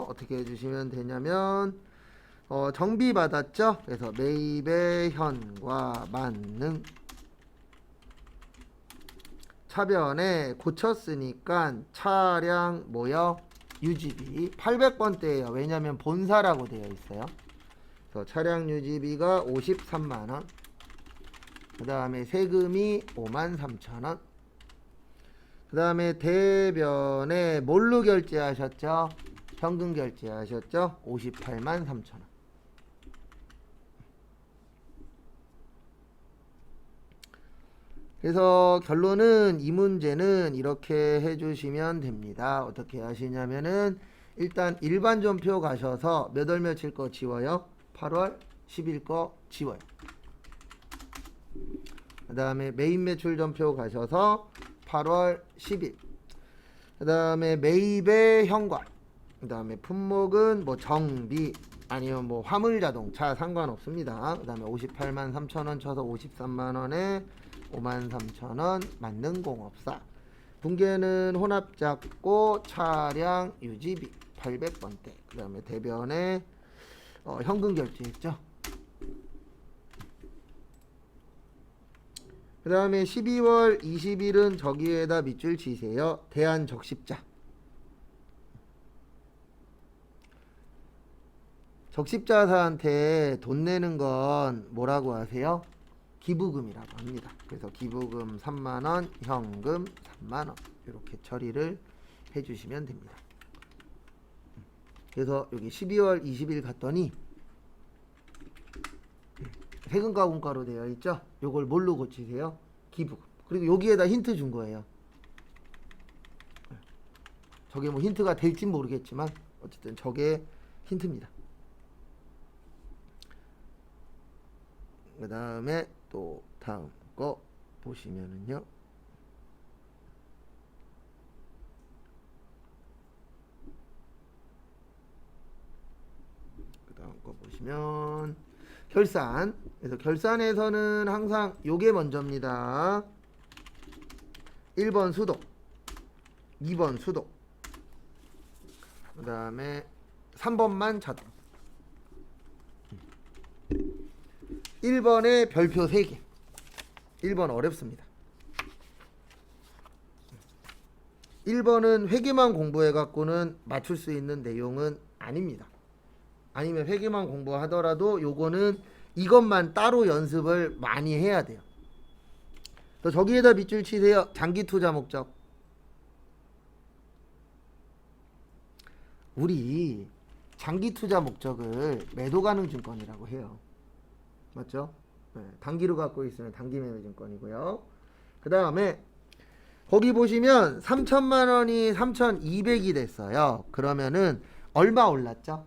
어떻게 해주시면 되냐면 정비 받았죠? 그래서 매입의 현과 만능 차변에 고쳤으니까 차량 뭐요? 유지비 800번대예요. 왜냐면 본사라고 되어 있어요. 그래서 차량 유지비가 53만원, 그 다음에 세금이 53,000원, 그 다음에 대변에 뭘로 결제하셨죠? 현금 결제하셨죠? 58만 3천원. 그래서 결론은 이 문제는 이렇게 해주시면 됩니다. 어떻게 하시냐면은 일단 일반 전표 가셔서 몇 월 며칠 거 지워요? 8월 10일 거 지워요. 그 다음에 메인 매출 전표 가셔서 8월 10일. 그 다음에 매입의 현관. 그 다음에 품목은 뭐 정비 아니면 뭐 화물자동차 상관없습니다. 그 다음에 58만 3천원 쳐서 53만원에 5만 3천원 만능공업사. 분계는 혼합잡고 차량 유지비 800번대. 그 다음에 대변에 현금 결제했죠. 그 다음에 12월 20일은 저기에다 밑줄 치세요. 대한적십자. 적십자사한테 돈 내는 건 뭐라고 하세요? 기부금이라고 합니다. 그래서 기부금 3만원, 현금 3만원 이렇게 처리를 해주시면 됩니다. 그래서 여기 12월 20일 갔더니 세금가공가로 되어 있죠. 요걸 뭘로 고치세요? 기부금. 그리고 여기에다 힌트 준 거예요. 저게 뭐 힌트가 될진 모르겠지만 어쨌든 저게 힌트입니다. 그 다음에 또 다음 거 보시면은요, 그 다음 거 보시면 결산. 그래서 결산에서는 항상 요게 먼저입니다. 1번 수도, 2번 수도, 그 다음에 3번만 자동. 1번에 별표 3개. 1번 어렵습니다. 1번은 회계만 공부해갖고는 맞출 수 있는 내용은 아닙니다. 아니면 회계만 공부하더라도 요거는 이것만 따로 연습을 많이 해야 돼요. 또 저기에다 밑줄 치세요. 장기 투자 목적. 우리 장기 투자 목적을 매도 가능 증권이라고 해요. 맞죠? 네, 단기로 갖고 있으면 단기 매매 증권이고요. 그 다음에 거기 보시면 3천만 원이 3,200이 됐어요. 그러면은 얼마 올랐죠?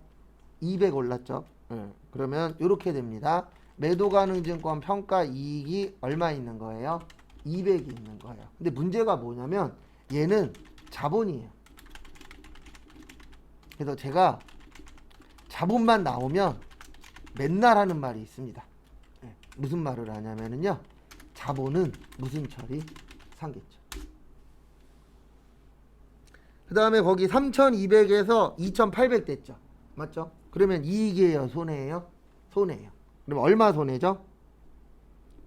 200 올랐죠? 네, 그러면 이렇게 됩니다. 매도 가능 증권 평가 이익이 얼마 있는 거예요? 200이 있는 거예요. 근데 문제가 뭐냐면 얘는 자본이에요. 그래서 제가 자본만 나오면 맨날 하는 말이 있습니다. 네, 무슨 말을 하냐면요, 자본은 무슨 처리? 상계처. 그 다음에 거기 3,200에서 2,800 됐죠. 맞죠? 그러면 이익이에요, 손해예요? 손해예요. 그럼 얼마 손해죠?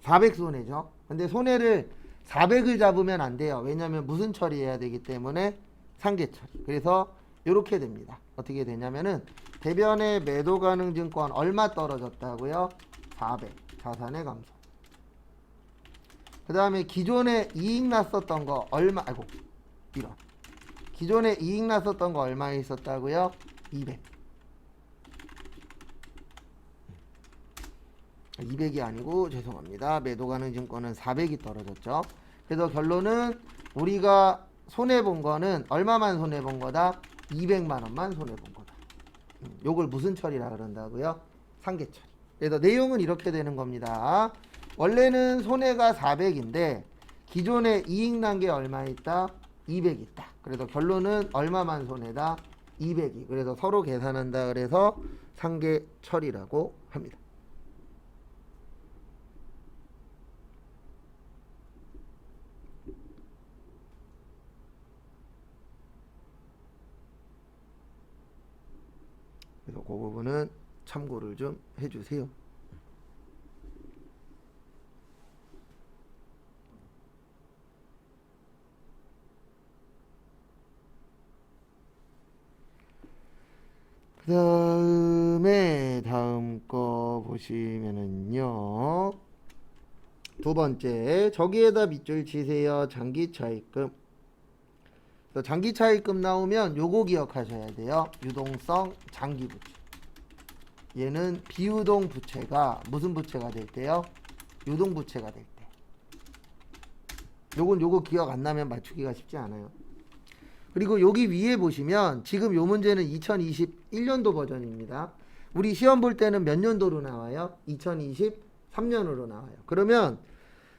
400 손해죠. 근데 손해를 400을 잡으면 안 돼요. 왜냐하면 무슨 처리해야 되기 때문에 상계 처리. 그래서 이렇게 됩니다. 어떻게 되냐면은 대변의 매도 가능 증권 얼마 떨어졌다고요? 400. 자산의 감소. 그 다음에 기존에 이익 났었던 거 얼마, 아이고 이런, 기존에 이익 났었던 거 얼마 있었다고요? 200. 200이 아니고 죄송합니다. 매도 가능 증권은 400이 떨어졌죠. 그래서 결론은 우리가 손해본 거는 얼마만 손해본 거다? 200만 원만 손해본 거다. 요걸 무슨 처리라 그런다고요? 상계 처리. 그래서 내용은 이렇게 되는 겁니다. 원래는 손해가 400인데 기존에 이익 난 게 얼마 있다? 200 있다. 그래서 결론은 얼마만 손해다? 200이. 그래서 서로 계산한다 그래서 상계 처리라고 합니다. 그래서 그 부분은 참고를 좀 해주세요. 그 다음에 다음 거 보시면은요. 두 번째, 저기에다 밑줄 치세요. 장기 차입금. 장기 차입금 나오면 요거 기억하셔야 돼요. 유동성 장기 부채. 얘는 비유동 부채가 무슨 부채가 될 때요? 유동 부채가 될 때. 요거 기억 안 나면 맞추기가 쉽지 않아요. 그리고 여기 위에 보시면 지금 요 문제는 2021년도 버전입니다. 우리 시험 볼 때는 몇 년도로 나와요? 2023년으로 나와요. 그러면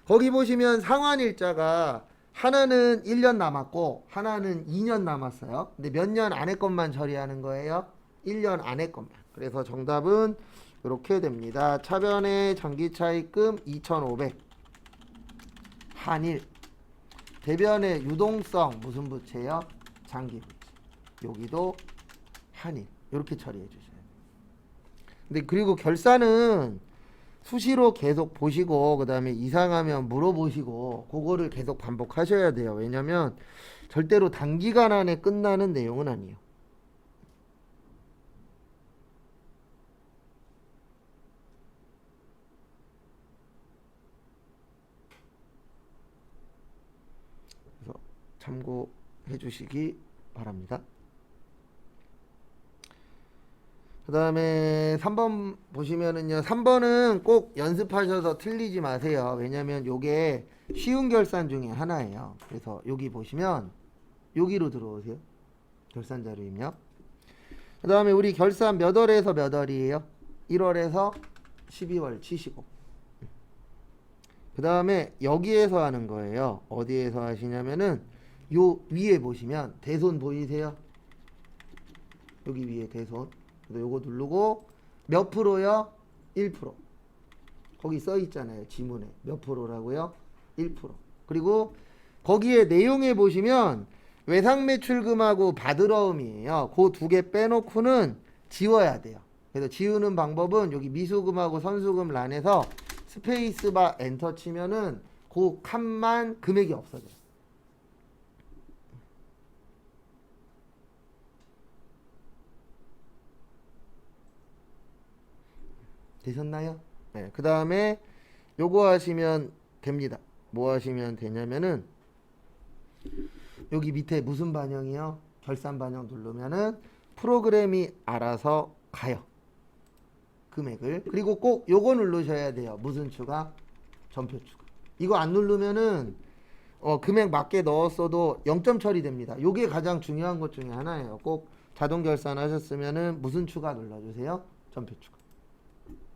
거기 보시면 상환일자가 하나는 1년 남았고 하나는 2년 남았어요. 근데 몇 년 안에 것만 처리하는 거예요? 1년 안에 것만. 그래서 정답은 이렇게 됩니다. 차변의 장기차입금 2,500 한일. 대변의 유동성 무슨 부채요? 장기 부채. 여기도 한일. 이렇게 처리해 주셔야 돼요. 근데 그리고 결산은 수시로 계속 보시고 그 다음에 이상하면 물어보시고 그거를 계속 반복하셔야 돼요. 왜냐면 절대로 단기간 안에 끝나는 내용은 아니에요. 그래서 참고해 주시기 바랍니다. 그 다음에 3번 보시면은요. 3번은 꼭 연습하셔서 틀리지 마세요. 왜냐면 요게 쉬운 결산 중에 하나예요. 그래서 여기 보시면 여기로 들어오세요. 결산 자료 입력. 그 다음에 우리 결산 몇 월에서 몇 월이에요? 1월에서 12월 치시고. 그 다음에 여기에서 하는 거예요. 어디에서 하시냐면은 요 위에 보시면 대손 보이세요? 여기 위에 대손. 그래서 요거 누르고 몇 프로요? 1%. 거기 써 있잖아요. 지문에. 몇 프로라고요? 1%. 그리고 거기에 내용에 보시면 외상매출금하고 받으러움이에요. 그 두 개 빼놓고는 지워야 돼요. 그래서 지우는 방법은 여기 미수금하고 선수금 란에서 스페이스바 엔터 치면은 그 칸만 금액이 없어져요. 되셨나요? 네. 그 다음에 요거 하시면 됩니다. 뭐 하시면 되냐면은 여기 밑에 무슨 반영이요? 결산 반영 누르면은 프로그램이 알아서 가요. 금액을. 그리고 꼭 요거 누르셔야 돼요. 무슨 추가? 전표 추가. 이거 안 누르면은 금액 맞게 넣었어도 0점 처리됩니다. 요게 가장 중요한 것 중에 하나예요. 꼭 자동 결산 하셨으면은 무슨 추가 눌러주세요? 전표 추가.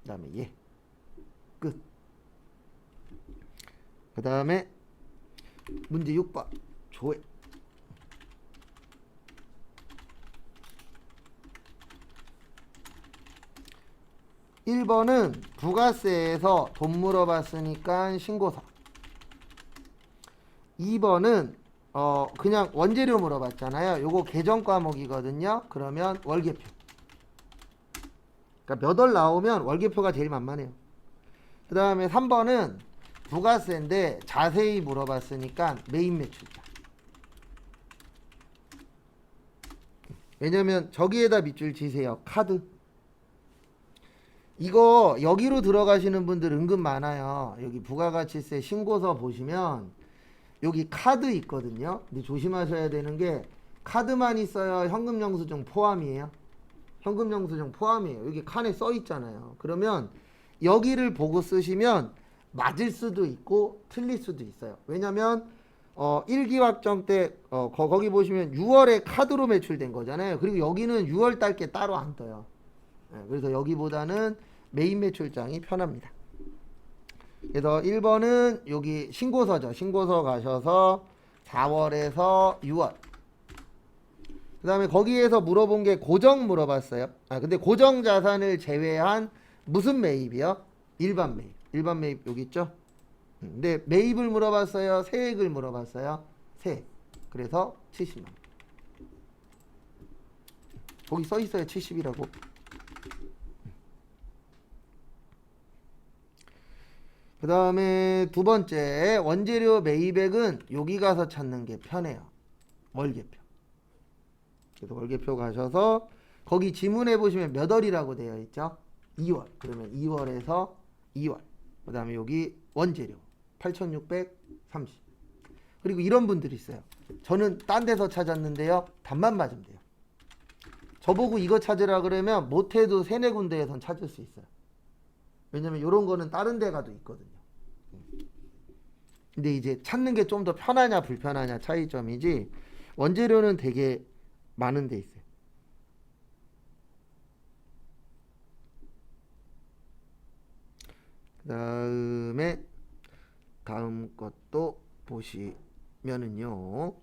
그 다음에 예. 끝. 그 다음에 문제 6번 조회. (1번은) 부가세에서 돈 물어봤으니까 신고서. 2번은 그냥 원재료 물어봤잖아요. 요거 계정 과목이거든요. 그러면 월계표. 그러니까 몇 월 나오면 월계표가 제일 만만해요. 그 다음에 3번은 부가세인데 자세히 물어봤으니까 메인 매출자. 왜냐면 저기에다 밑줄 치세요. 카드. 이거 여기로 들어가시는 분들 은근 많아요. 여기 부가가치세 신고서 보시면 여기 카드 있거든요. 근데 조심하셔야 되는 게 카드만 있어요? 현금 영수증 포함이에요? 현금 영수증 포함이에요. 여기 칸에 써 있잖아요. 그러면 여기를 보고 쓰시면 맞을 수도 있고 틀릴 수도 있어요. 왜냐면 1기 확정 때 거기 보시면 6월에 카드로 매출된 거잖아요. 그리고 여기는 6월 달 게 따로 안 떠요. 그래서 여기보다는 메인 매출장이 편합니다. 그래서 1번은 여기 신고서죠. 신고서 가셔서 4월에서 6월. 그 다음에 거기에서 물어본 게 고정 물어봤어요. 근데 고정 자산을 제외한 무슨 매입이요? 일반 매입. 일반 매입 여기 있죠? 근데 매입을 물어봤어요? 세액을 물어봤어요? 세액. 그래서 70만 원. 거기 써 있어요. 70이라고. 그 다음에 두 번째 원재료 매입액은 여기 가서 찾는 게 편해요. 월계표. 그래서 월계표 가셔서 거기 지문에 보시면 몇 월이라고 되어 있죠? 2월. 그러면 2월에서 2월. 그 다음에 여기 원재료 8,630. 그리고 이런 분들이 있어요. 저는 딴 데서 찾았는데요. 답만 맞으면 돼요. 저보고 이거 찾으라 그러면 못해도 3-4군데에선 찾을 수 있어요. 왜냐면 이런 거는 다른 데 가도 있거든요. 근데 이제 찾는 게 좀 더 편하냐 불편하냐 차이점이지 원재료는 되게 많은 데 있어요. 그 다음에 다음 것도 보시면은요.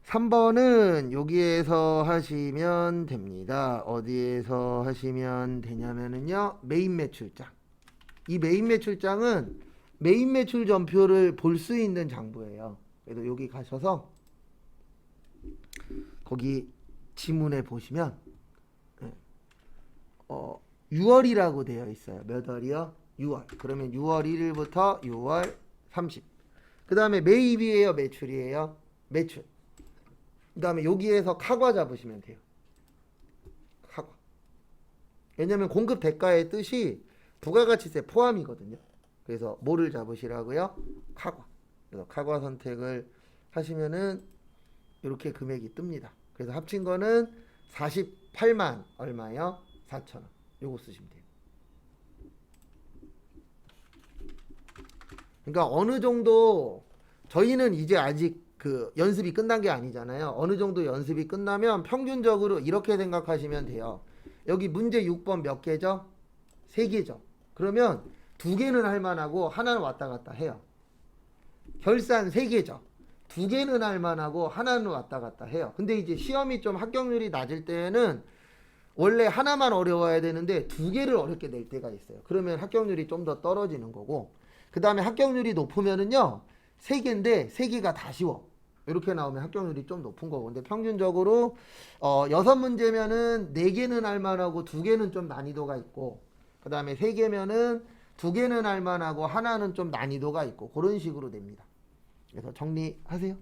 3번은 여기에서 하시면 됩니다. 어디에서 하시면 되냐면은요. 메인 매출장. 이 메인 매출장은 메인 매출 전표를 볼 수 있는 장부예요. 그래서 여기 가셔서 거기 지문에 보시면 6월이라고 되어 있어요. 몇 월이요? 6월. 그러면 6월 1일부터 6월 30. 그 다음에 매입이에요? 매출이에요? 매출. 그 다음에 여기에서 카과 잡으시면 돼요. 카과. 왜냐면 공급 대가의 뜻이 부가가치세 포함이거든요. 그래서 뭐를 잡으시라고요? 카과. 그래서 카과 선택을 하시면은 이렇게 금액이 뜹니다. 그래서 합친 거는 48만 얼마요? 4,000원. 요거 쓰시면 돼요. 그러니까 어느 정도 저희는 이제 아직 그 연습이 끝난 게 아니잖아요. 어느 정도 연습이 끝나면 평균적으로 이렇게 생각하시면 돼요. 여기 문제 6번 몇 개죠? 3개죠. 그러면 2개는 할 만하고 하나는 왔다 갔다 해요. 결산 3개죠. 2개는 할 만하고 하나는 왔다 갔다 해요. 근데 이제 시험이 좀 합격률이 낮을 때에는 원래 하나만 어려워야 되는데 2개를 어렵게 낼 때가 있어요. 그러면 합격률이 좀 더 떨어지는 거고, 그 다음에 합격률이 높으면은요 3개인데 3개가 다 쉬워. 이렇게 나오면 합격률이 좀 높은 거고. 근데 평균적으로 6문제면은 4개는 할 만하고 2개는 좀 난이도가 있고, 그 다음에 3개면은 2개는 할 만하고 하나는 좀 난이도가 있고, 그런 식으로 됩니다. 그래서 정리하세요.